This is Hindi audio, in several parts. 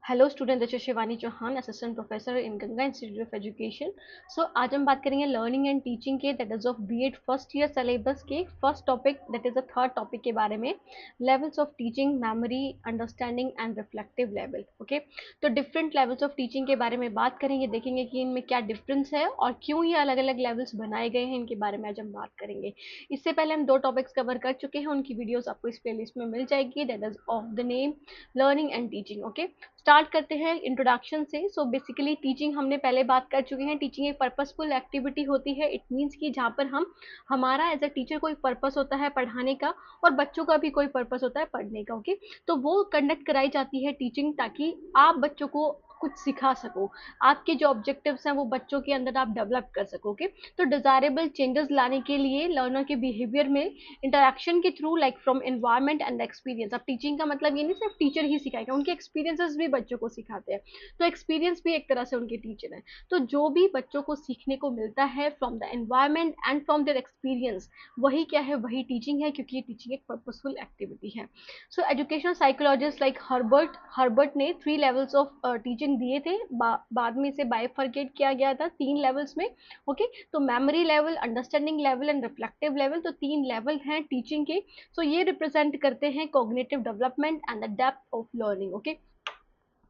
Hello student, this is Shivani Chauhan, assistant professor in Ganga institute of education. So आज हम बात करेंगे लर्निंग एंड टीचिंग के, that is of BEd first year syllabus के first topic, that is the third topic के बारे में। Levels of teaching, memory, understanding and reflective level. Okay, तो डिफरेंट लेवल्स ऑफ टीचिंग के बारे में बात करेंगे, देखेंगे कि इनमें क्या डिफरेंस है और क्यों ये अलग अलग लेवल्स बनाए गए हैं, इनके बारे में आज हम बात करेंगे। इससे पहले हम दो टॉपिक्स कवर कर चुके हैं, उनकी वीडियोस आपको इस प्लेलिस्ट में मिल जाएगी, that is of the name learning and teaching. Okay, start करते हैं इंट्रोडक्शन से। सो बेसिकली टीचिंग हमने पहले बात कर चुके हैं। टीचिंग एक पर्पसफुल एक्टिविटी होती है। इट मीन्स कि जहाँ पर हमारा एज अ टीचर कोई पर्पस होता है पढ़ाने का, और बच्चों का भी कोई पर्पस होता है पढ़ने का। ओके, तो वो कंडक्ट कराई जाती है टीचिंग, ताकि आप बच्चों को कुछ सिखा सको, आपके जो ऑब्जेक्टिव्स हैं वो बच्चों के अंदर आप डेवलप कर सकोगे। तो डिजायरेबल चेंजेस लाने के लिए लर्नर के बिहेवियर में इंटरेक्शन के through, like from environment and experience. अब टीचिंग का मतलब ये नहीं सिर्फ टीचर ही सिखाएगा, उनके एक्सपीरियंसेस भी बच्चों को सिखाते हैं। तो एक्सपीरियंस भी एक तरह से उनके टीचर है। तो जो भी बच्चों को सीखने को मिलता है from the environment and from their experience, वही क्या है, वही टीचिंग है, क्योंकि ये टीचिंग एक पर्पसफुल एक्टिविटी है। सो एजुकेशनल साइकोलॉजिस्ट लाइक हर्बर्ट ने 3 लेवल्स ऑफ टीचिंग दिए थे। बाद में इसे बाइफरकेट किया गया था 3 लेवल्स में। ओके, तो memory level, understanding level and reflective level, तो 3 लेवल हैं टीचिंग के। सो ये रिप्रेजेंट करते हैं cognitive development and the depth of learning. Okay,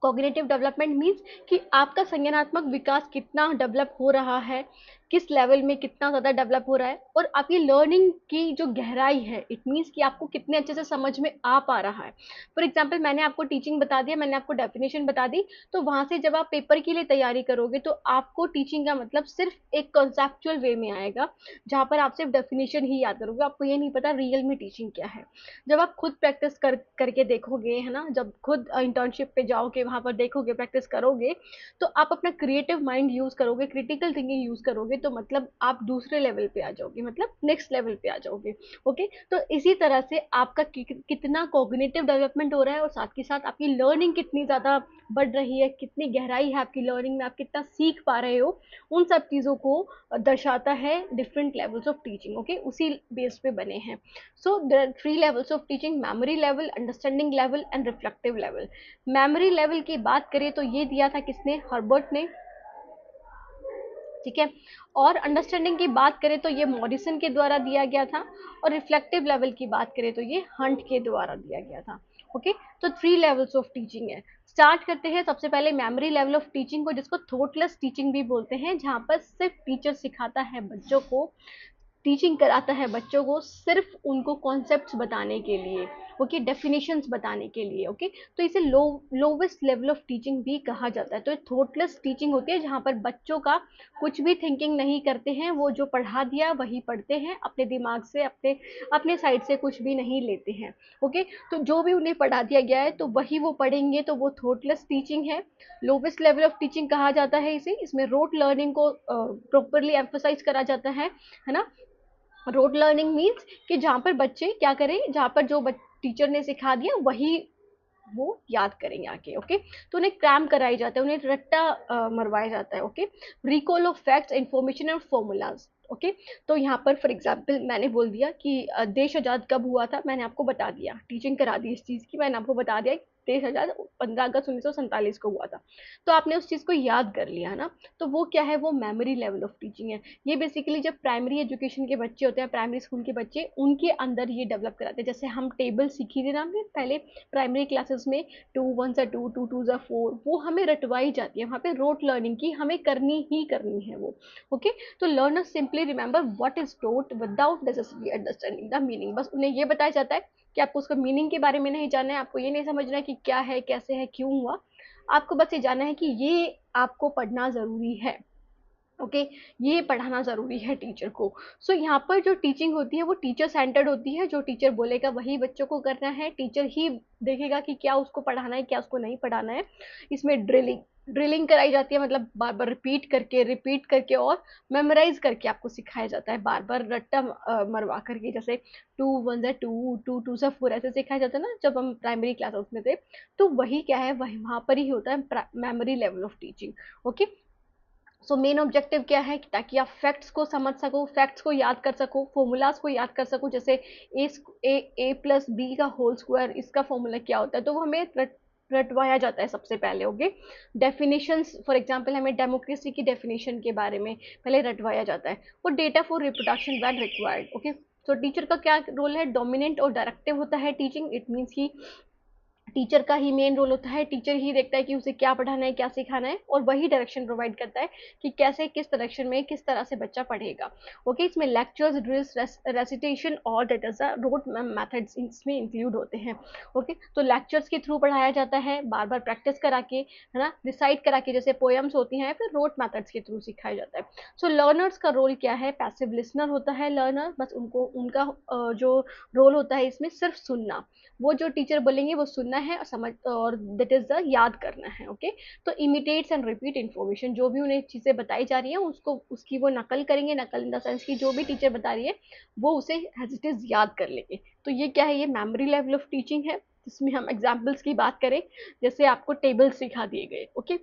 cognitive development means कि आपका संज्ञानात्मक विकास कितना डेवलप हो रहा है, किस लेवल में कितना ज़्यादा डेवलप हो रहा है, और आपकी लर्निंग की जो गहराई है, इट मीन्स कि आपको कितने अच्छे से समझ में आ पा रहा है। फॉर एग्जाम्पल, मैंने आपको टीचिंग बता दिया, मैंने आपको डेफिनेशन बता दी, तो वहाँ से जब आप पेपर के लिए तैयारी करोगे तो आपको टीचिंग का मतलब सिर्फ एक कॉन्सेप्चुअल वे में आएगा, जहाँ पर आप सिर्फ डेफिनेशन ही याद करोगे, आपको ये नहीं पता रियल में टीचिंग क्या है। जब आप खुद प्रैक्टिस करके देखोगे, है ना, जब खुद इंटर्नशिप पे जाओगे, वहां पर देखोगे, प्रैक्टिस करोगे, तो आप अपना क्रिएटिव माइंड यूज करोगे, क्रिटिकल थिंकिंग यूज करोगे, तो मतलब आप दूसरे लेवल पे आ जाओगे, मतलब नेक्स्ट लेवल पे आ जाओगे। ओके, तो इसी तरह से आपका कितना कॉग्निटिव डेवलपमेंट हो रहा है, और साथ के साथ आपकी लर्निंग कितनी ज्यादा बढ़ रही है, कितनी गहराई है आपकी लर्निंग में, आप कितना सीख पा रहे हो, उन सब चीजों को दर्शाता है different levels of teaching. Okay, उसी बेस पे बने हैं। So there are 3 levels of teaching: memory level, understanding level and reflective level. memory level की बात करें तो ये दिया था किसने, हर्बर्ट ने, ठीक है। और अंडरस्टैंडिंग की बात करें तो ये मॉरिसन के द्वारा दिया गया था, और रिफ्लेक्टिव लेवल की बात करें तो ये हंट के द्वारा दिया गया था। ओके, तो 3 लेवल्स ऑफ टीचिंग है। स्टार्ट करते हैं सबसे पहले मेमोरी लेवल ऑफ टीचिंग को, जिसको थॉटलेस टीचिंग भी बोलते हैं, जहां पर सिर्फ टीचर सिखाता है बच्चों को, टीचिंग कराता है बच्चों को सिर्फ उनको कॉन्सेप्ट्स बताने के लिए, ओके, डेफिनेशंस बताने के लिए। ओके, तो इसे लोवेस्ट लेवल ऑफ टीचिंग भी कहा जाता है। तो थॉटलेस टीचिंग होती है, जहाँ पर बच्चों का कुछ भी थिंकिंग नहीं करते हैं, वो जो पढ़ा दिया वही पढ़ते हैं, अपने दिमाग से, अपने अपने साइड से कुछ भी नहीं लेते हैं। ओके, तो जो भी उन्हें पढ़ा दिया गया है तो वही वो पढ़ेंगे, तो वो थॉटलेस टीचिंग है। लोवेस्ट लेवल ऑफ टीचिंग कहा जाता है इसे। इसमें रोट लर्निंग को प्रॉपरली एम्फोसाइज करा जाता है ना। रोड लर्निंग मीन्स कि जहाँ पर बच्चे क्या करें, जहाँ पर जो टीचर ने सिखा दिया वही वो याद करेंगे आके। ओके, तो उन्हें क्रैम कराई जाता है, उन्हें रट्टा मरवाया जाता है। Okay, recall of facts, information और फॉर्मूलाज। ओके, तो यहाँ पर फॉर एग्जाम्पल मैंने बोल दिया कि देश आजाद कब हुआ था, मैंने आपको बता दिया, टीचिंग करा दी इस चीज की, मैंने आपको बता दिया देश आजाद 15 अगस्त 1947 को हुआ था, तो आपने उस चीज को याद कर लिया, है ना। तो वो क्या है, वो मेमोरी लेवल ऑफ टीचिंग है। ये बेसिकली जब प्राइमरी एजुकेशन के बच्चे होते हैं, प्राइमरी स्कूल के बच्चे, उनके अंदर ये डेवलप कराते हैं। जैसे हम टेबल सीखी थी ना हमने पहले प्राइमरी क्लासेस में, 2 1 2 2 2 4, वो हमें रटवाई जाती है, वहाँ पे रोट लर्निंग की हमें करनी ही करनी है वो। ओके, तो learners simply remember what is taught without necessary understanding the meaning. बस उन्हें ये बताया जाता है कि आपको उसका मीनिंग के बारे में नहीं जानना है, आपको ये नहीं समझना है कि क्या है, कैसे है, क्यों हुआ, आपको बस ये जानना है कि ये आपको पढ़ना जरूरी है। ओके, ये पढ़ाना ज़रूरी है टीचर को। सो यहाँ पर जो टीचिंग होती है वो टीचर सेंटर्ड होती है, जो टीचर बोलेगा वही बच्चों को करना है, टीचर ही देखेगा कि क्या उसको पढ़ाना है, क्या उसको नहीं पढ़ाना है। इसमें ड्रिलिंग ड्रिलिंग कराई जाती है, मतलब बार बार रिपीट करके और मेमोराइज करके आपको सिखाया जाता है, बार बार रट्टा मरवा करके, जैसे 2 1 2 2 2 4 ऐसे सिखाया जाता है ना, जब हम प्राइमरी क्लास में थे। तो वही क्या है, वही वहाँ पर ही होता है memory level of teaching. Okay, so main objective क्या है, ताकि आप फैक्ट्स को समझ सको, फैक्ट्स को याद कर सको, फॉर्मूलाज को याद कर सको। जैसे ए ए प्लस बी का होल स्क्वायर, इसका फॉर्मूला क्या होता है, तो वो हमें रटवाया जाता है सबसे पहले। ओके, डेफिनेशंस फॉर एग्जांपल हमें डेमोक्रेसी की डेफिनेशन के बारे में पहले रटवाया जाता है, और data for reproduction when required. Okay, तो टीचर का क्या रोल है, डोमिनेंट और डायरेक्टिव होता है टीचिंग। इट मीन्स कि टीचर का ही मेन रोल होता है, टीचर ही देखता है कि उसे क्या पढ़ाना है, क्या सिखाना है, और वही डायरेक्शन प्रोवाइड करता है कि कैसे, किस डायरेक्शन में, किस तरह से बच्चा पढ़ेगा। ओके, इसमें लेक्चर्स, ड्रिल्स, रेसिटेशन और दैट इज रोट मेथड्स इसमें इंक्लूड होते हैं। ओके, तो लेक्चर्स के थ्रू पढ़ाया जाता है, बार बार प्रैक्टिस करा के, है ना, रिसाइट करा के, जैसे पोएम्स होती हैं, फिर रोट मेथड्स के थ्रू सिखाया जाता है। सो लर्नर्स का रोल क्या है, पैसिव लिसनर होता है लर्नर, बस उनको उनका जो रोल होता है इसमें सिर्फ सुनना, वो जो टीचर बोलेंगे वो सुनना है और समझ, और दैट इज द याद करना है। ओके, तो इमिटेट्स एंड रिपीट इन्फॉर्मेशन, जो भी उन्हें चीज़ें बताई जा रही हैं उसको, उसकी वो नकल करेंगे, नकल इन द सेंस की जो भी टीचर बता रही है वो उसे एज इट इज याद कर लेंगे। तो ये क्या है, ये मेमोरी लेवल ऑफ टीचिंग है, जिसमें हम एग्जाम्पल्स की बात करें, जैसे आपको टेबल्स सिखा दिए गए। ओके,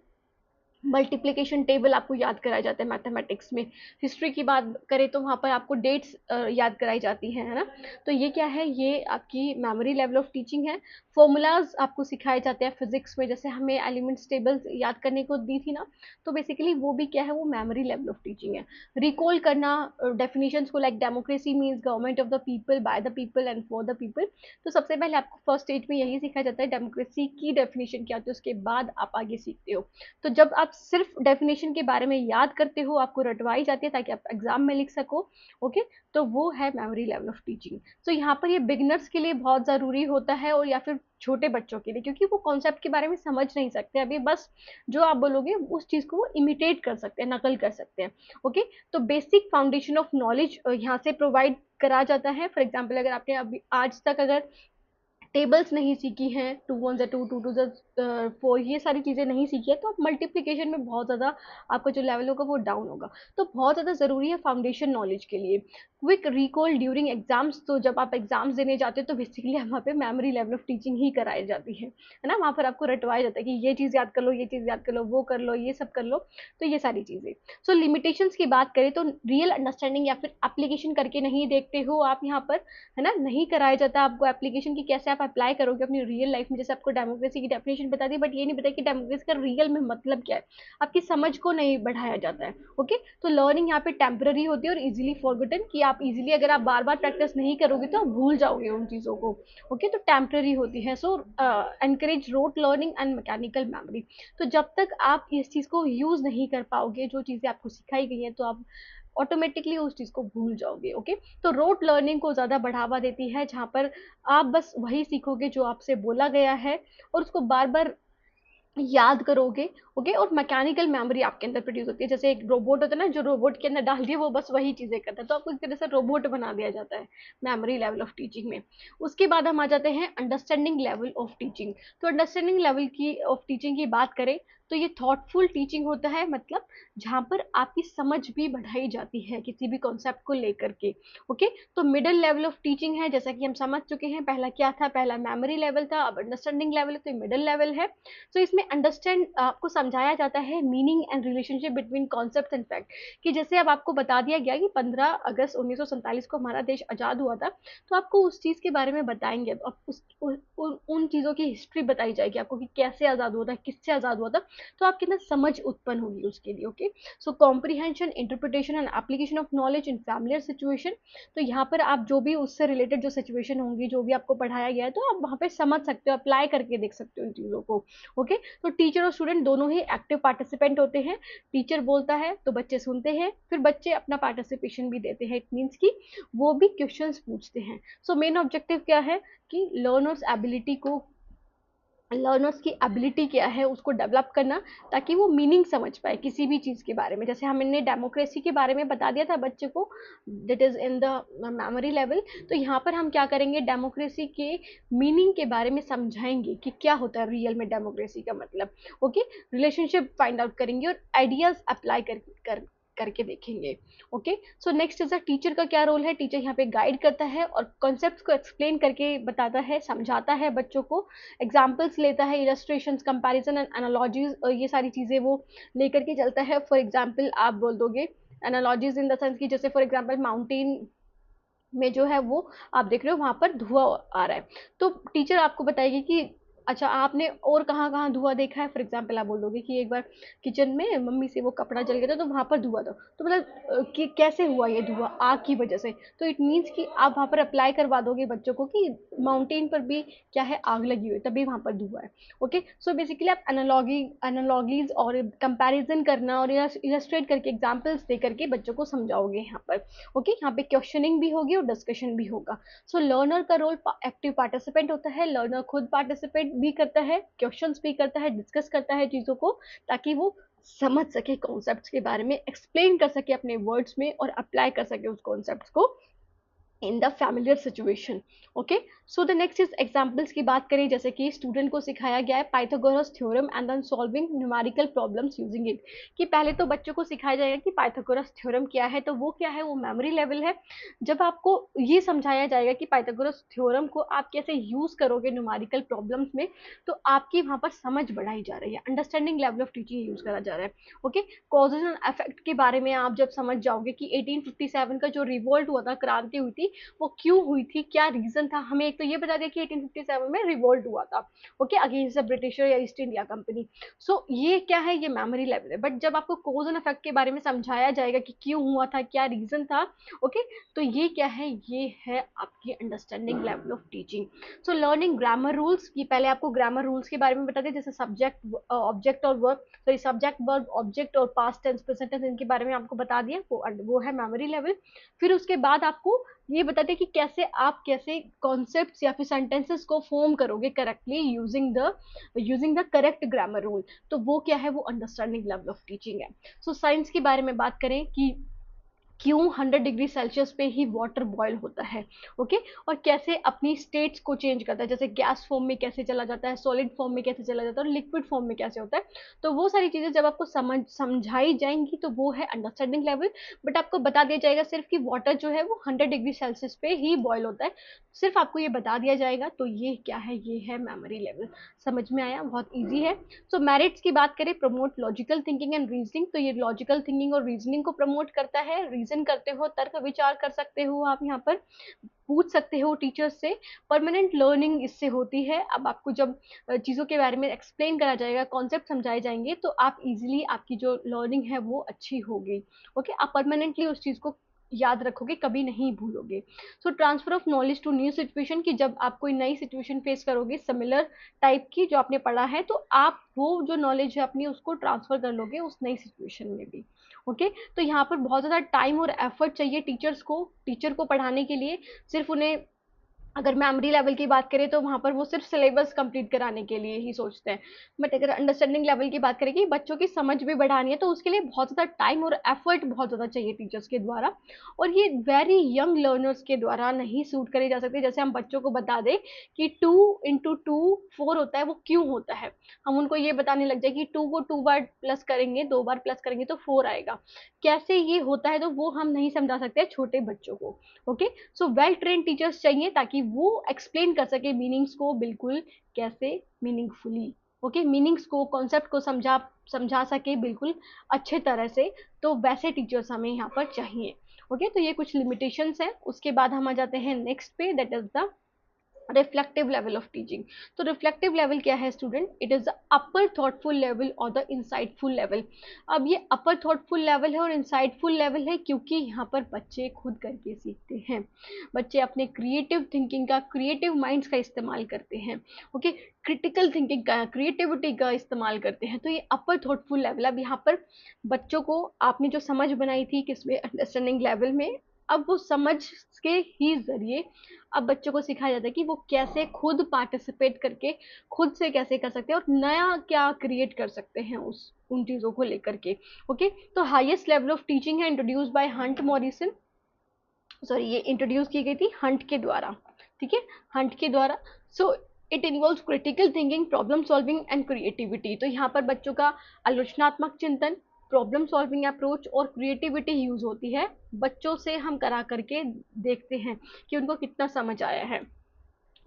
मल्टीप्लिकेशन टेबल आपको याद कराया जाता है मैथमेटिक्स में। हिस्ट्री की बात करें तो वहाँ पर आपको डेट्स याद कराई जाती हैं, है ना। तो ये क्या है, ये आपकी मेमोरी लेवल ऑफ टीचिंग है। फॉर्मूलाज आपको सिखाए जाते हैं फिजिक्स में, जैसे हमें एलिमेंट्स टेबल्स याद करने को दी थी ना, तो बेसिकली वो भी क्या है, वो मेमोरी लेवल ऑफ टीचिंग है। रिकॉल करना डेफिनेशंस को, like democracy means government of the people, by the people and for the people. तो सबसे पहले आपको फर्स्ट स्टेज में यही सिखाया जाता है डेमोक्रेसी की डेफिनेशन क्या होती है, उसके बाद आप आगे सीखते हो। तो जब आप सिर्फ डेफिनेशन के बारे में याद करते हो, आपको रटवाई जाती है ताकि आप एग्जाम में लिख सको। ओके, तो वो है मेमोरी लेवल ऑफ टीचिंग। तो यहाँ पर ये बिगनर्स के लिए बहुत ज़रूरी होता है, और या फिर छोटे बच्चों के लिए, क्योंकि वो कॉन्सेप्ट के बारे में समझ नहीं सकते अभी, बस जो आप बोलोगे उस चीज़ को वो इमिटेट कर सकते हैं, नकल कर सकते हैं। ओके, तो बेसिक फाउंडेशन ऑफ नॉलेज यहाँ से प्रोवाइड करा जाता है। फॉर एग्जाम्पल अगर आपने अभी आज तक अगर टेबल्स नहीं सीखी हैं, टू वन ज़ा टू, टू टू ज़ा फोर, ये सारी चीज़ें नहीं सीखी है, तो आप मल्टीप्लिकेशन में बहुत ज़्यादा आपका जो लेवल होगा वो डाउन होगा। तो बहुत ज़्यादा ज़रूरी है फाउंडेशन नॉलेज के लिए। क्विक रिकॉल ड्यूरिंग एग्जाम्स, तो जब आप एग्जाम्स देने जाते हो तो बेसिकली वहाँ पे मेमोरी लेवल ऑफ टीचिंग ही कराई जाती है ना। वहाँ पर आपको रटवाया जाता है कि ये चीज़ याद कर लो, ये चीज़ याद कर लो, वो कर लो, ये सब कर लो, तो ये सारी चीज़ें। सो लिमिटेशंस की बात करें तो रियल अंडरस्टैंडिंग या फिर एप्लीकेशन करके नहीं देखते हो आप यहाँ पर, है ना, नहीं कराया जाता आपको एप्लीकेशन की, कैसे आप अप्लाई करोगे अपनी रियल लाइफ में। जैसे आपको डेमोक्रेसी की डेफिनेशन बता दी, बट ये नहीं बताया कि डेमोक्रेसी का रियल में मतलब क्या है, आपकी समझ को नहीं बढ़ाया जाता है। ओके, तो लर्निंग यहाँ पे टेम्पररी होती है और इजीली फॉरगॉटन, कि आप इजीली अगर आप बार बार प्रैक्टिस नहीं करोगे तो आप भूल जाओगे उन चीज़ों को। ओके, तो टेम्पररी होती है। So encourage rote learning and mechanical memory. तो जब तक आप इस चीज़ को यूज़ नहीं कर पाओगे, जो चीज़ें आपको सिखाई गई हैं, तो आप ऑटोमेटिकली उस चीज़ को भूल जाओगे। ओके, तो रोट लर्निंग को ज़्यादा बढ़ावा देती है, जहाँ पर आप बस वही सीखोगे जो आपसे बोला गया है, और उसको बार बार याद करोगे। ओके, और मैकेनिकल मेमोरी आपके अंदर प्रोड्यूस होती है, जैसे एक रोबोट होता है ना, जो रोबोट के अंदर डाल दिया वो बस वही चीज़ें करता है, तो आपको एक तरह से रोबोट बना दिया जाता है मेमोरी लेवल ऑफ टीचिंग में। उसके बाद हम आ जाते हैं अंडरस्टैंडिंग लेवल ऑफ टीचिंग। तो अंडरस्टैंडिंग लेवल की ऑफ टीचिंग की बात करें तो ये थॉटफुल टीचिंग होता है, मतलब जहाँ पर आपकी समझ भी बढ़ाई जाती है किसी भी कॉन्सेप्ट को लेकर के। ओके, तो मिडिल लेवल ऑफ टीचिंग है, जैसा कि हम समझ चुके हैं, पहला क्या था, पहला मेमोरी लेवल था, अब अंडरस्टैंडिंग लेवल है, तो मिडिल लेवल है। तो इसमें अंडरस्टैंड आपको समझाया जाता है meaning and relationship between concept and fact, कि जैसे अब आपको बता दिया गया कि 15 अगस्त 1947 को हमारा देश आज़ाद हुआ था, तो आपको उस चीज़ के बारे में बताएंगे, तो आप उन चीज़ों की हिस्ट्री बताई जाएगी आपको कि कैसे आज़ाद हुआ था, किससे आज़ाद हुआ था, तो आपके अंदर समझ उत्पन्न होगी उसके लिए। Okay, so comprehension, interpretation and application of knowledge in familiar situation. तो यहाँ पर आप जो भी उससे रिलेटेड जो सिचुएशन होंगी, जो भी आपको पढ़ाया गया है, तो आप वहाँ पे समझ सकते हो, अप्लाई करके देख सकते हो उन चीज़ों को। ओके, तो टीचर और स्टूडेंट दोनों ही एक्टिव पार्टिसिपेंट होते हैं। टीचर बोलता है तो बच्चे सुनते हैं, फिर बच्चे अपना पार्टिसिपेशन भी देते हैं। इट मीन्स कि वो भी क्वेश्चंस पूछते हैं। सो मेन ऑब्जेक्टिव क्या है कि लर्नर्स की एबिलिटी क्या है उसको डेवलप करना, ताकि वो मीनिंग समझ पाए किसी भी चीज़ के बारे में। जैसे हमने डेमोक्रेसी के बारे में बता दिया था बच्चे को, that is in the memory level, तो यहाँ पर हम क्या करेंगे, डेमोक्रेसी के मीनिंग के बारे में समझाएंगे कि क्या होता है रियल में डेमोक्रेसी का मतलब। ओके, रिलेशनशिप फाइंड आउट करेंगे और आइडियाज़ अप्लाई करके देखेंगे। Okay, so next is a teacher का क्या रोल है। टीचर यहाँ पे गाइड करता है और कॉन्सेप्ट्स को एक्सप्लेन करके बताता है, समझाता है बच्चों को, एग्जाम्पल्स लेता है, इलस्ट्रेशंस, कंपैरिजन एंड एनालॉजीज, ये सारी चीज़ें वो लेकर के चलता है। फॉर एग्जाम्पल आप बोल दोगे एनालॉजीज इन द सेंस की, जैसे फॉर एग्जाम्पल माउंटेन में जो है वो आप देख रहे हो वहाँ पर धुआं आ रहा है, तो टीचर आपको बताएगी कि अच्छा, आपने और कहाँ-कहाँ धुआँ देखा है? फॉर एग्ज़ाम्पल आप बोल दोगे कि एक बार किचन में मम्मी से वो कपड़ा जल गया था, तो वहाँ पर धुआँ था। तो मतलब कि कैसे हुआ ये धुआँ? आग की वजह से। तो इट मीन्स कि आप वहाँ पर अप्लाई करवा दोगे बच्चों को कि माउंटेन पर भी क्या है, आग लगी हुई है, तभी वहाँ पर धुआँ है। ओके? सो बेसिकली आप एनालॉगीज़ और कंपैरिज़न करना और इलस्ट्रेट करके एग्ज़ाम्पल्स दे करके बच्चों को समझाओगे यहाँ पर। ओके? यहाँ पे क्वेश्चनिंग भी होगी और डिस्कशन भी होगा। सो लर्नर का रोल एक्टिव पार्टिसिपेंट होता है। लर्नर खुद पार्टिसिपेट भी करता है, क्वेश्चंस भी करता है, डिस्कस करता है चीज़ों को, ताकि वो समझ सके कॉन्सेप्ट्स के बारे में, एक्सप्लेन कर सके अपने वर्ड्स में और अप्लाई कर सके उस कॉन्सेप्ट्स को in the familiar situation. Okay, so the next is examples की बात करें, जैसे कि स्टूडेंट को सिखाया गया है Pythagoras theorem and then solving numerical problems using it. कि पहले तो बच्चों को सिखाया जाएगा कि पाइथागोरस थ्योरम क्या है, तो वो क्या है, वो मेमोरी लेवल है। जब आपको ये समझाया जाएगा कि पाइथागोरस थ्योरम को आप कैसे यूज करोगे न्यूमेरिकल प्रॉब्लम्स में, तो आपकी वहां पर समझ बढ़ाई जा रही है, understanding level of teaching use करा जा रहा है। ओके, कॉजेज एंड इफेक्ट के बारे में आप जब समझ जाओगे कि 1857 का जो रिवोल्ट हुआ था, क्रांति हुई थी, वो क्यों हुई थी, क्या रीजन था, हमें एक तो ये बता दिया कि 1857 में रिवोल्ट हुआ था, ओके, अगेंस्ट द ब्रिटिशर या ईस्ट इंडिया कंपनी। सो ये क्या है, ये मेमोरी लेवल है। बट जब आपको कॉज एंड इफेक्ट के बारे में समझाया जाएगा कि क्यों हुआ था, क्या रीजन था, ओके, तो ये क्या है, ये है आपकी understanding level of teaching. So learning grammar rules, की पहले आपको ग्रामर रूल्स के बारे में बता दें, जैसे सब्जेक्ट ऑब्जेक्ट और verb, sorry subject verb object और पास्ट टेंस प्रेजेंट टेंस, इनके बारे में आपको बता दिया, वो है मेमोरी लेवल। फिर उसके बाद आपको ये बताते हैं कि कैसे कॉन्सेप्ट्स या फिर सेंटेंसेस को फॉर्म करोगे correctly using the correct grammar rule. तो वो क्या है, वो अंडरस्टैंडिंग लेवल ऑफ टीचिंग है। सो साइंस के बारे में बात करें कि क्यों 100 डिग्री सेल्सियस पे ही वाटर बॉयल होता है, ओके, और कैसे अपनी स्टेट्स को चेंज करता है, जैसे गैस फॉर्म में कैसे चला जाता है, सॉलिड फॉर्म में कैसे चला जाता है और लिक्विड फॉर्म में कैसे होता है। तो वो सारी चीजें जब आपको समझाई जाएंगी, तो वो है अंडरस्टैंडिंग लेवल। बट आपको बता दिया जाएगा सिर्फ कि वाटर जो है वो 100 डिग्री सेल्सियस पे ही बॉयल होता है, सिर्फ आपको ये बता दिया जाएगा। तो ये क्या है, ये है मेमोरी लेवल। समझ में आया, बहुत ईजी है। सो मेरिट्स की बात करें, promote logical thinking and reasoning, तो ये लॉजिकल थिंकिंग और रीजनिंग को प्रमोट करता है। रीजन करते हो, तर्क विचार कर सकते हो, आप यहाँ पर पूछ सकते हो टीचर्स से। परमानेंट लर्निंग इससे होती है। अब आपको जब चीज़ों के बारे में एक्सप्लेन करा जाएगा, कॉन्सेप्ट समझाए जाएंगे, तो आप इजीली, आपकी जो लर्निंग है वो अच्छी होगी। ओके, आप परमानेंटली उस चीज़ को याद रखोगे, कभी नहीं भूलोगे। So transfer of knowledge to new situation, की जब आप कोई नई सिचुएशन फेस करोगे सिमिलर टाइप की जो आपने पढ़ा है, तो आप वो जो नॉलेज है अपनी, उसको ट्रांसफर कर लोगे उस नई सिचुएशन में भी। ओके, तो यहाँ पर बहुत ज़्यादा टाइम और एफर्ट चाहिए टीचर को पढ़ाने के लिए। सिर्फ उन्हें, अगर मेमोरी लेवल की बात करें, तो वहाँ पर वो सिर्फ सिलेबस कंप्लीट कराने के लिए ही सोचते हैं। बट अगर अंडरस्टैंडिंग लेवल की बात करें कि बच्चों की समझ भी बढ़ानी है, तो उसके लिए बहुत ज़्यादा टाइम और एफर्ट बहुत ज़्यादा चाहिए टीचर्स के द्वारा। और ये वेरी यंग लर्नर्स के द्वारा नहीं सूट करे जा सकते। जैसे हम बच्चों को बता दें कि 2 × 2 4 होता है, वो क्यों होता है, हम उनको ये बताने लग जाए कि 2 को 2 बार प्लस करेंगे, 2 बार प्लस करेंगे तो 4 आएगा, कैसे ये होता है, तो वो हम नहीं समझा सकते छोटे बच्चों को। Okay, so well train teachers चाहिए, ताकि वो एक्सप्लेन कर सके मीनिंग्स को बिल्कुल कैसे, मीनिंगफुली। ओके, मीनिंग्स को, कॉन्सेप्ट को समझा समझा सके बिल्कुल अच्छे तरह से। तो वैसे टीचर्स हमें यहाँ पर चाहिए। ओके, तो ये कुछ लिमिटेशंस है। उसके बाद हम आ जाते हैं नेक्स्ट पे, that is the reflective level of teaching. तो रिफ्लेक्टिव लेवल क्या है student, it is the upper thoughtful level और द इंसाइटफुल लेवल। अब ये अपर थॉटफुल लेवल है और इंसाइटफुल लेवल है, क्योंकि यहाँ पर बच्चे खुद करके सीखते हैं। बच्चे अपने क्रिएटिव थिंकिंग का, क्रिएटिव माइंड्स का इस्तेमाल करते हैं। ओके, क्रिटिकल थिंकिंग का, क्रिएटिविटी का इस्तेमाल करते हैं। तो ये अपर थॉटफुल लेवल। अब यहाँ पर बच्चों को आपने जो समझ बनाई थी किसमें, अंडरस्टैंडिंग लेवल में, अब वो समझ के ही जरिए अब बच्चों को सिखाया जाता है कि वो कैसे खुद पार्टिसिपेट करके खुद से कैसे कर सकते हैं और नया क्या क्रिएट कर सकते हैं उस उन चीज़ों को लेकर के। ओके, तो हाईएस्ट लेवल ऑफ टीचिंग है introduce by Hunt Morrison, sorry ये इंट्रोड्यूस की गई थी हंट के द्वारा। ठीक है, हंट के द्वारा। So it involves critical thinking, problem solving and creativity. तो यहाँ पर बच्चों का आलोचनात्मक चिंतन, प्रॉब्लम सॉल्विंग अप्रोच और क्रिएटिविटी यूज होती है। बच्चों से हम करा करके देखते हैं कि उनको कितना समझ आया है।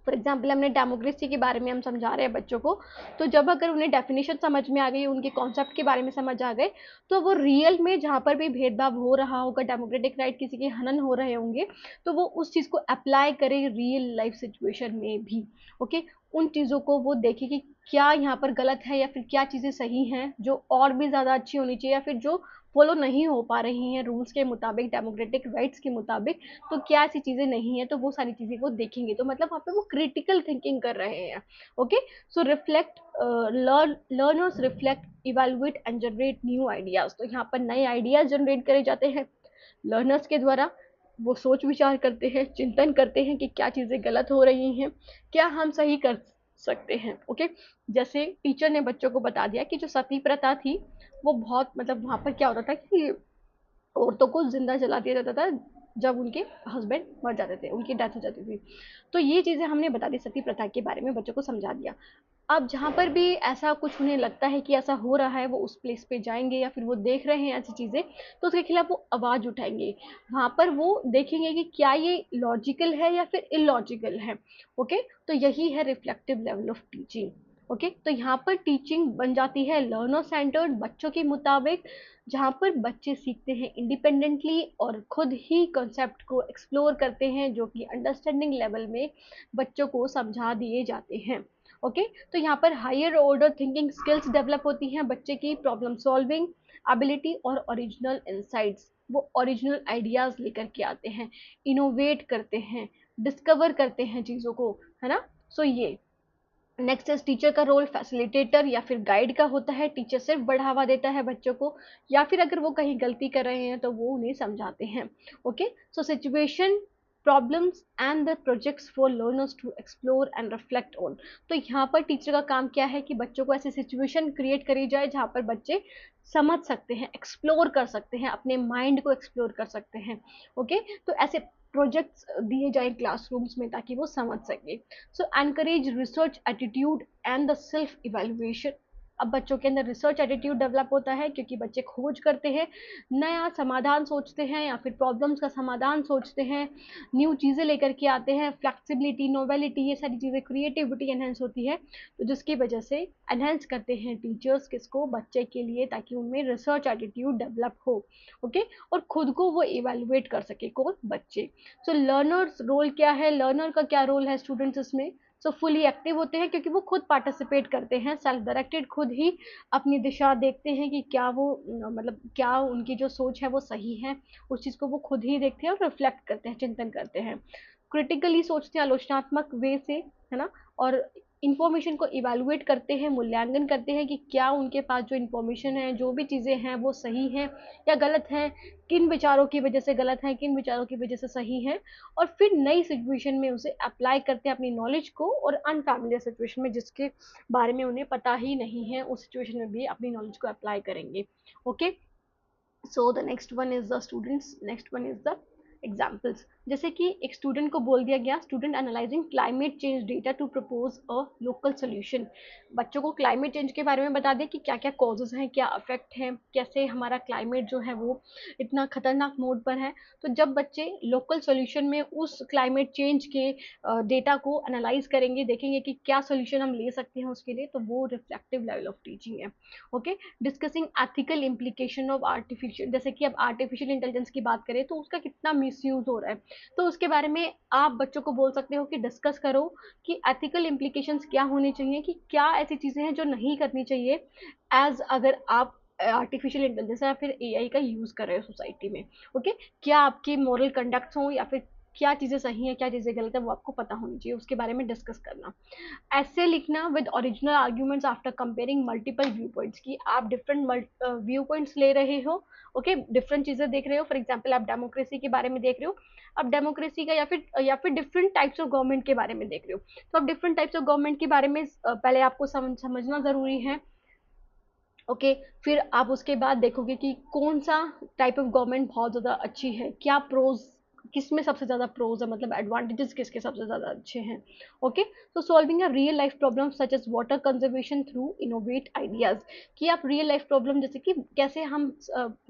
फॉर एग्जाम्पल, हमने डेमोक्रेसी के बारे में हम समझा रहे हैं बच्चों को, तो जब अगर उन्हें डेफिनेशन समझ में आ गई, उनके कॉन्सेप्ट के बारे में समझ आ गए, तो वो रियल में जहाँ पर भी भेदभाव हो रहा होगा, डेमोक्रेटिक राइट किसी के हनन हो रहे होंगे, तो वो उस चीज़ को अप्लाई करें रियल लाइफ सिचुएशन में भी। ओके, उन चीज़ों को वो देखे कि क्या यहाँ पर गलत है या फिर क्या चीज़ें सही हैं जो और भी ज़्यादा अच्छी होनी चाहिए, या फिर जो फॉलो नहीं हो पा रही हैं रूल्स के मुताबिक, डेमोक्रेटिक राइट्स के मुताबिक, तो क्या ऐसी चीज़ें नहीं है, तो वो सारी चीज़ें वो देखेंगे। तो मतलब वहाँ पे वो क्रिटिकल थिंकिंग कर रहे हैं। Okay, so reflect, learners reflect, evaluate and generate new ideas. तो यहाँ पर नए आइडियाज जनरेट करे जाते हैं लर्नर्स के द्वारा। वो सोच विचार करते हैं, चिंतन करते हैं कि क्या चीज़ें गलत हो रही हैं, क्या हम सही कर सकते हैं। ओके, जैसे टीचर ने बच्चों को बता दिया कि जो सती प्रथा थी वो बहुत, मतलब वहाँ पर क्या होता था कि औरतों को जिंदा जला दिया जाता था जब उनके हस्बैंड मर जाते थे, उनकी डेथ हो जाती थी। तो ये चीज़ें हमने बता दी, सती प्रथा के बारे में बच्चों को समझा दिया। अब जहाँ पर भी ऐसा कुछ उन्हें लगता है कि ऐसा हो रहा है, वो उस प्लेस पे जाएंगे या फिर वो देख रहे हैं ऐसी चीज़ें, तो उसके खिलाफ वो आवाज़ उठाएंगे। वहाँ पर वो देखेंगे कि क्या ये लॉजिकल है या फिर इलॉजिकल है। ओके, तो यही है reflective level of teaching. Okay, तो यहाँ पर टीचिंग बन जाती है लर्नर सेंटर्ड, बच्चों के मुताबिक, जहाँ पर बच्चे सीखते हैं इंडिपेंडेंटली और खुद ही कॉन्सेप्ट को एक्सप्लोर करते हैं, जो कि अंडरस्टैंडिंग लेवल में बच्चों को समझा दिए जाते हैं। ओके, तो यहाँ पर higher order thinking skills develop होती हैं बच्चे की, प्रॉब्लम सॉल्विंग एबिलिटी और ओरिजिनल इंसाइट्स। वो ओरिजिनल आइडियाज लेकर के आते हैं, इनोवेट करते हैं, डिस्कवर करते हैं चीज़ों को, है ना। सो ये नेक्स्ट इज टीचर का रोल, फैसिलिटेटर या फिर गाइड का होता है। टीचर सिर्फ बढ़ावा देता है बच्चों को, या फिर अगर वो कहीं गलती कर रहे हैं तो वो उन्हें समझाते हैं। Okay, so situation, problems and the projects for learners to explore and reflect on. तो यहाँ पर टीचर का काम क्या है कि बच्चों को ऐसी सिचुएशन क्रिएट करी जाए जहाँ पर बच्चे समझ सकते हैं, एक्सप्लोर कर सकते हैं, अपने माइंड को एक्सप्लोर कर सकते हैं। ओके, तो ऐसे प्रोजेक्ट्स दिए जाएं क्लासरूम्स में ताकि वो समझ सके। So encourage research attitude and the self evaluation. अब बच्चों के अंदर रिसर्च एटीट्यूड डेवलप होता है क्योंकि बच्चे खोज करते हैं, नया समाधान सोचते हैं या फिर प्रॉब्लम्स का समाधान सोचते हैं, न्यू चीज़ें लेकर के आते हैं, फ्लेक्सिबिलिटी, नोवेलिटी, ये सारी चीज़ें, क्रिएटिविटी एनहेंस होती है। तो जिसकी वजह से एनहेंस करते हैं टीचर्स किसको, बच्चे के लिए, ताकि उनमें रिसर्च एटीट्यूड डेवलप हो। ओके, और खुद को वो इवेलुएट कर सके, कौन, बच्चे। सो लर्नर्स रोल क्या है, लर्नर का क्या रोल है स्टूडेंट्स इसमें। सो फुली एक्टिव होते हैं क्योंकि वो खुद पार्टिसिपेट करते हैं, सेल्फ डायरेक्टेड, खुद ही अपनी दिशा देखते हैं कि क्या वो मतलब क्या उनकी जो सोच है वो सही है, उस चीज़ को वो खुद ही देखते हैं और रिफ्लेक्ट करते हैं, चिंतन करते हैं। क्रिटिकली सोचते हैं आलोचनात्मक वे से, है ना। और इंफॉर्मेशन को इवेलुएट करते हैं, मूल्यांकन करते हैं कि क्या उनके पास जो इंफॉर्मेशन है, जो भी चीज़ें हैं वो सही हैं या गलत हैं, किन विचारों की वजह से गलत है, किन विचारों की वजह से सही है। और फिर नई सिचुएशन में उसे अप्लाई करते हैं अपनी नॉलेज को, और अनफैमिलियर सिचुएशन में जिसके बारे में उन्हें पता ही नहीं है, उस सिचुएशन में भी अपनी नॉलेज को अप्लाई करेंगे। Okay, so the next one is the students, next one is the examples. जैसे कि एक स्टूडेंट को बोल दिया गया, student analysing climate change data to propose a local solution. बच्चों को क्लाइमेट चेंज के बारे में बता दिया कि क्या क्या कॉजेज हैं, क्या अफेक्ट हैं, कैसे हमारा क्लाइमेट जो है वो इतना खतरनाक मोड पर है। तो जब बच्चे लोकल सोल्यूशन में उस क्लाइमेट चेंज के डेटा को एनालाइज करेंगे, देखेंगे कि क्या सोल्यूशन हम ले सकते हैं उसके लिए, तो वो रिफ्लेक्टिव लेवल ऑफ टीचिंग है। Okay, discussing ethical implication of artificial, जैसे कि अब आर्टिफिशियल इंटेलिजेंस की बात करें तो उसका कितना मिसयूज हो रहा है, तो उसके बारे में आप बच्चों को बोल सकते हो कि डिस्कस करो कि एथिकल इम्प्लीकेशंस क्या होने चाहिए, कि क्या ऐसी चीज़ें हैं जो नहीं करनी चाहिए एज अगर आप आर्टिफिशियल इंटेलिजेंस या फिर एआई का यूज़ कर रहे हो सोसाइटी में। ओके, क्या आपके मॉरल कंडक्ट्स हो या फिर क्या चीज़ें सही हैं, क्या चीज़ें गलत है, वो आपको पता होनी चाहिए, उसके बारे में डिस्कस करना। ऐसे लिखना with original arguments after comparing multiple view points, की आप डिफरेंट व्यू पॉइंट्स ले रहे हो। ओके, डिफरेंट चीज़ें देख रहे हो, फॉर एग्जाम्पल आप डेमोक्रेसी के बारे में देख रहे हो, आप डेमोक्रेसी का या फिर डिफरेंट टाइप्स ऑफ गवर्नमेंट के बारे में देख रहे हो, तो आप डिफरेंट टाइप्स ऑफ गवर्नमेंट के बारे में पहले आपको समझना ज़रूरी है। ओके, फिर आप उसके बाद देखोगे कि कौन सा टाइप ऑफ गवर्नमेंट बहुत ज़्यादा अच्छी है, क्या प्रोज, किस में सबसे ज़्यादा प्रोज है, मतलब एडवांटेजेस किसके सबसे ज़्यादा अच्छे हैं। ओके, तो solving a real life problem such as water conservation through innovate ideas, कि आप रियल लाइफ प्रॉब्लम जैसे कि कैसे हम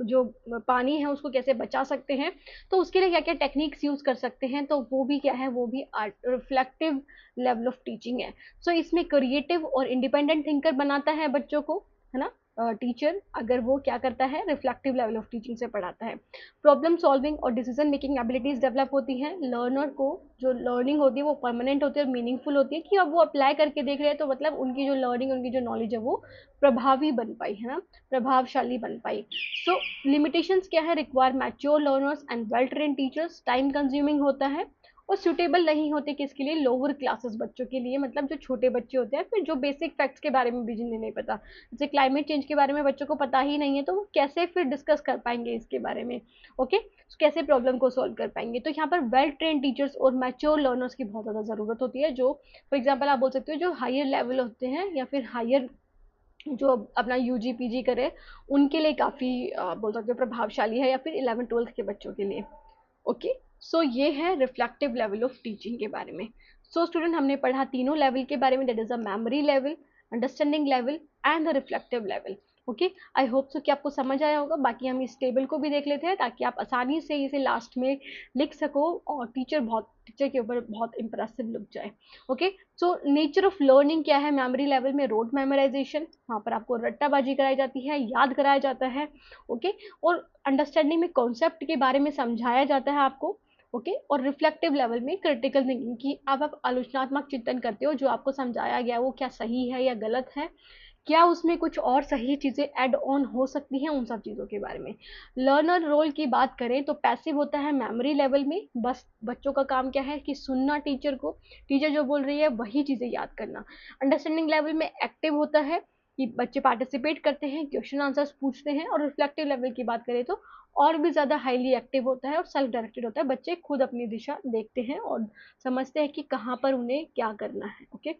जो पानी है उसको कैसे बचा सकते हैं, तो उसके लिए क्या क्या टेक्निक्स यूज़ कर सकते हैं, तो वो भी क्या है, वो भी रिफ्लेक्टिव लेवल ऑफ टीचिंग है। सो इसमें क्रिएटिव और इंडिपेंडेंट थिंकर बनाता है बच्चों को, है ना। टीचर अगर वो क्या करता है, रिफ्लेक्टिव लेवल ऑफ टीचिंग से पढ़ाता है। प्रॉब्लम सॉल्विंग और डिसीजन मेकिंग एबिलिटीज डेवलप होती हैं। लर्नर को जो लर्निंग होती है वो परमानेंट होती है और मीनिंगफुल होती है, कि अब वो अप्लाई करके देख रहे हैं तो मतलब उनकी जो लर्निंग, उनकी जो नॉलेज है वो प्रभावी बन पाई, है ना, प्रभावशाली बन पाई। सो लिमिटेशंस क्या है, require mature learners and well train teachers, time consuming होता है और सुटेबल नहीं होते किसके लिए, लोअर क्लासेस बच्चों के लिए, मतलब जो छोटे बच्चे होते हैं, फिर जो बेसिक फैक्ट्स के बारे में भी जिन्हें नहीं पता, जैसे क्लाइमेट चेंज के बारे में बच्चों को पता ही नहीं है, तो वो कैसे फिर डिस्कस कर पाएंगे इसके बारे में, ओके, कैसे प्रॉब्लम को सॉल्व कर पाएंगे। तो यहाँ पर वेल ट्रेन टीचर्स और मैच्योर लर्नर्स की बहुत ज़्यादा ज़रूरत होती है, जो फॉर एग्जाम्पल आप बोल सकते हो जो हायर लेवल होते हैं या फिर हायर जो अपना यूजी पीजी करे, उनके लिए काफ़ी बोल सकते हो प्रभावशाली है, या फिर 11th-12th के बच्चों के लिए, ओके। सो ये है रिफ्लेक्टिव लेवल ऑफ टीचिंग के बारे में। सो स्टूडेंट, हमने पढ़ा तीनों लेवल के बारे में, that is a memory level, understanding level and the reflective level, okay. I hope so कि आपको समझ आया होगा। बाकी हम इस टेबल को भी देख लेते हैं ताकि आप आसानी से इसे लास्ट में लिख सको और टीचर के ऊपर बहुत इंप्रेसिव लुक जाए, okay. So nature of learning क्या है, मेमोरी लेवल में रोड मेमोराइजेशन, वहाँ पर आपको रट्टाबाजी कराई जाती है, याद कराया जाता है, ओके। और अंडरस्टैंडिंग में कॉन्सेप्ट के बारे में समझाया जाता है आपको, ओके। और रिफ्लेक्टिव लेवल में क्रिटिकल थिंकिंग की आप आलोचनात्मक चिंतन करते हो, जो आपको समझाया गया वो क्या सही है या गलत है, क्या उसमें कुछ और सही चीज़ें ऐड ऑन हो सकती हैं, उन सब चीज़ों के बारे में। लर्नर रोल की बात करें तो पैसिव होता है मेमोरी लेवल में, बस बच्चों का काम क्या है कि सुनना टीचर को, टीचर जो बोल रही है वही चीज़ें याद करना। अंडरस्टैंडिंग लेवल में एक्टिव होता है कि बच्चे पार्टिसिपेट करते हैं, क्वेश्चन आंसर्स पूछते हैं। और रिफ्लेक्टिव लेवल की बात करें तो और भी ज़्यादा हाईली एक्टिव होता है और सेल्फ डायरेक्टेड होता है, बच्चे खुद अपनी दिशा देखते हैं और समझते हैं कि कहाँ पर उन्हें क्या करना है, ओके।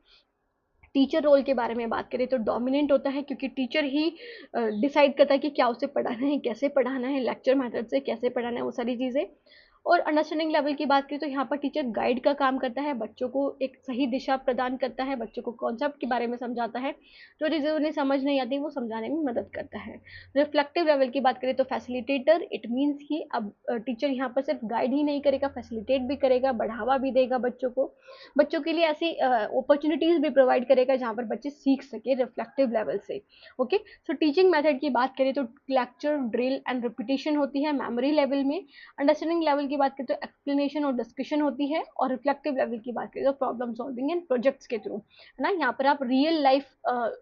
टीचर रोल के बारे में बात करें तो डोमिनेंट होता है, क्योंकि टीचर ही डिसाइड करता है कि क्या उसे पढ़ाना है, कैसे पढ़ाना है, लेक्चर मेथड से कैसे पढ़ाना है, वो सारी चीज़ें। और अंडरस्टैंडिंग लेवल की बात करें तो यहाँ पर टीचर गाइड का काम करता है, बच्चों को एक सही दिशा प्रदान करता है, बच्चों को कॉन्सेप्ट के बारे में समझाता है, जो चीज़ें उन्हें समझ नहीं आती वो समझाने में मदद करता है। रिफ्लेक्टिव लेवल की बात करें तो फैसिलिटेटर, इट मीन्स कि अब टीचर यहाँ पर सिर्फ गाइड ही नहीं करेगा, फैसिलिटेट भी करेगा, बढ़ावा भी देगा बच्चों को, बच्चों के लिए ऐसी अपॉर्चुनिटीज़ भी प्रोवाइड करेगा जहाँ पर बच्चे सीख सके रिफ्लेक्टिव लेवल से, ओके। सो टीचिंग मेथड की बात करें तो लेक्चर, ड्रिल एंड रिपीटेशन होती है मेमोरी लेवल में। अंडरस्टैंडिंग लेवल की बात करें तो एक्सप्लेनेशन और डिस्कशन होती है। और रिफ्लेक्टिव लेवल की बात करें तो प्रॉब्लम सॉल्विंग एंड प्रोजेक्ट्स के थ्रू, है ना, यहाँ पर आप रियल लाइफ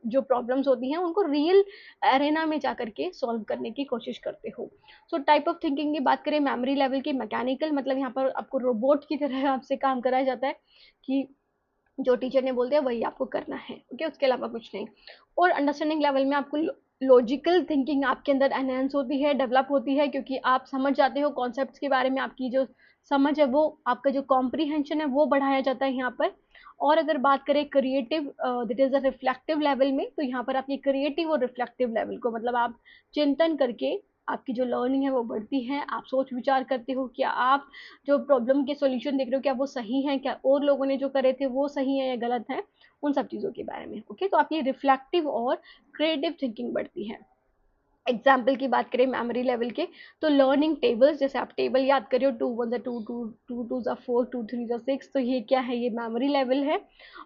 जो प्रॉब्लम्स होती हैं उनको रियल एरेना में जा करके सॉल्व करने की कोशिश करते हो। सो टाइप ऑफ थिंकिंग की बात करें मेमोरी लेवल की, मैकेनिकल, मतलब यहाँ पर आपको रोबोट की तरह आपसे काम कराया जाता है कि जो टीचर ने बोल दिया वही आपको करना है, ओके, उसके अलावा कुछ नहीं। और अंडरस्टैंडिंग लेवल में आपको लॉजिकल थिंकिंग आपके अंदर एनहेंस होती है, डेवलप होती है, क्योंकि आप समझ जाते हो कॉन्सेप्ट्स के बारे में, आपकी जो समझ है वो, आपका जो कॉम्प्रीहेंशन है वो बढ़ाया जाता है यहाँ पर। और अगर बात करें creative that is a reflective level में, तो यहाँ पर आप ये क्रिएटिव और रिफ्लेक्टिव लेवल को, मतलब आप चिंतन करके आपकी जो लर्निंग है वो बढ़ती है, आप सोच विचार करते हो, क्या आप जो प्रॉब्लम के सॉल्यूशन देख रहे हो क्या वो सही है, क्या और लोगों ने जो करे थे वो सही है या गलत है, उन सब चीज़ों के बारे में, ओके। तो आपकी रिफ्लेक्टिव और क्रिएटिव थिंकिंग बढ़ती है। एग्जाम्पल की बात करें मेमोरी लेवल के, तो लर्निंग टेबल्स, जैसे आप टेबल याद करियो, 2 1 2 2 2 2 4 2 3 6, तो ये क्या है, ये मेमोरी लेवल है।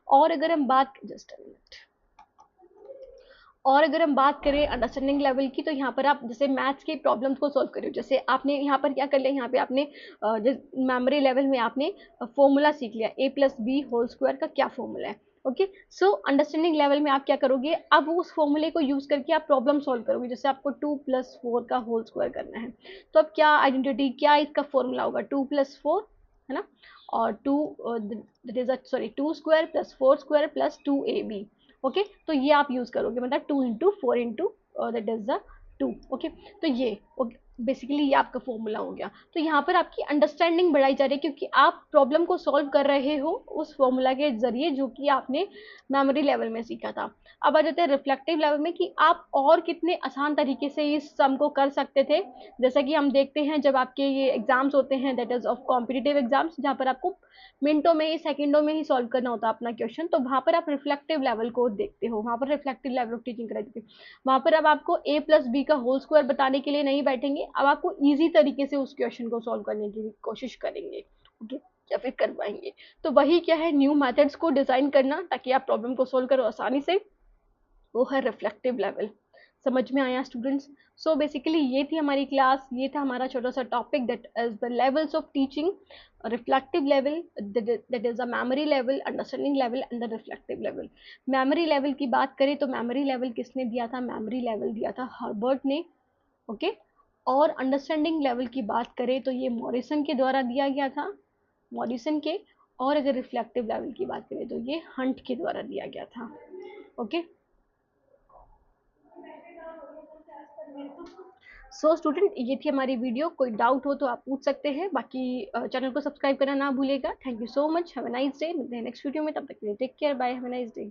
और अगर हम बात, जस्ट अ मिनट, और अगर हम बात करें अंडरस्टैंडिंग लेवल की, तो यहाँ पर आप जैसे मैथ्स के प्रॉब्लम्स को सॉल्व करो, जैसे आपने यहाँ पर क्या कर लिया, यहाँ पे आपने मेमोरी लेवल में आपने फॉर्मूला सीख लिया, a+b² का क्या फॉर्मूला है, ओके। सो अंडरस्टैंडिंग लेवल में आप क्या करोगे, अब उस फॉर्मूले को यूज करके आप प्रॉब्लम सॉल्व करोगे, जैसे आपको 2+4 का होल स्क्वायर करना है, तो अब क्या आइडेंटिटी, क्या इसका फॉर्मूला होगा, 2+4, है ना, और 2 that is sorry 2² + 4² + 2ab, okay. तो ये आप यूज करोगे, मतलब 2 × 4 दैट इज द 2, ओके। तो ये बेसिकली ये आपका फॉर्मूला हो गया। तो यहाँ पर आपकी अंडरस्टैंडिंग बढ़ाई जा रही है, क्योंकि आप प्रॉब्लम को सॉल्व कर रहे हो उस फॉर्मूला के जरिए जो कि आपने मेमोरी लेवल में सीखा था। अब आ जाते हैं रिफ्लेक्टिव लेवल में, कि आप और कितने आसान तरीके से इस सम को कर सकते थे। जैसा कि हम देखते हैं जब आपके ये एग्जाम्स होते हैं, that is of competitive exams, जहाँ पर आपको मिनटों में ही, सेकंडों में ही सॉल्व करना होता है अपना क्वेश्चन, तो वहां पर आप रिफ्लेक्टिव लेवल को देखते हो, वहां पर रिफ्लेक्टिव लेवल ऑफ टीचिंग कराई जाती है। वहां पर अब आपको a+b का होल स्क्वायर बताने के लिए नहीं बैठेंगे, अब आपको इजी तरीके से उस क्वेश्चन को सॉल्व करने की कोशिश करेंगे, ओके, या फिर करवाएंगे। तो वही क्या है, न्यू मेथड्स को डिजाइन करना ताकि आप प्रॉब्लम को सॉल्व करो आसानी से, वो है रिफ्लेक्टिव लेवल। समझ में आया स्टूडेंट्स? सो बेसिकली ये थी हमारी क्लास, ये था हमारा छोटा सा topic, that is the levels of teaching, reflective level, that is a memory level, understanding level and the reflective level. Memory level की बात करें तो मेमोरी लेवल किसने दिया था? मेमोरी लेवल दिया था हर्बर्ट ने, ओके। और अंडरस्टैंडिंग लेवल की बात करें तो ये मॉरिसन के द्वारा दिया गया था, मॉरिसन के। और अगर रिफ्लेक्टिव लेवल की बात करें तो ये हंट के द्वारा दिया गया था, ओके। सो स्टूडेंट, ये थी हमारी वीडियो, कोई डाउट हो तो आप पूछ सकते हैं, बाकी चैनल को सब्सक्राइब करना ना भूलिएगा। Thank you so much, have a nice day, मिलते हैं नेक्स्ट वीडियो में, तब तक के लिए take care, bye, have a nice day.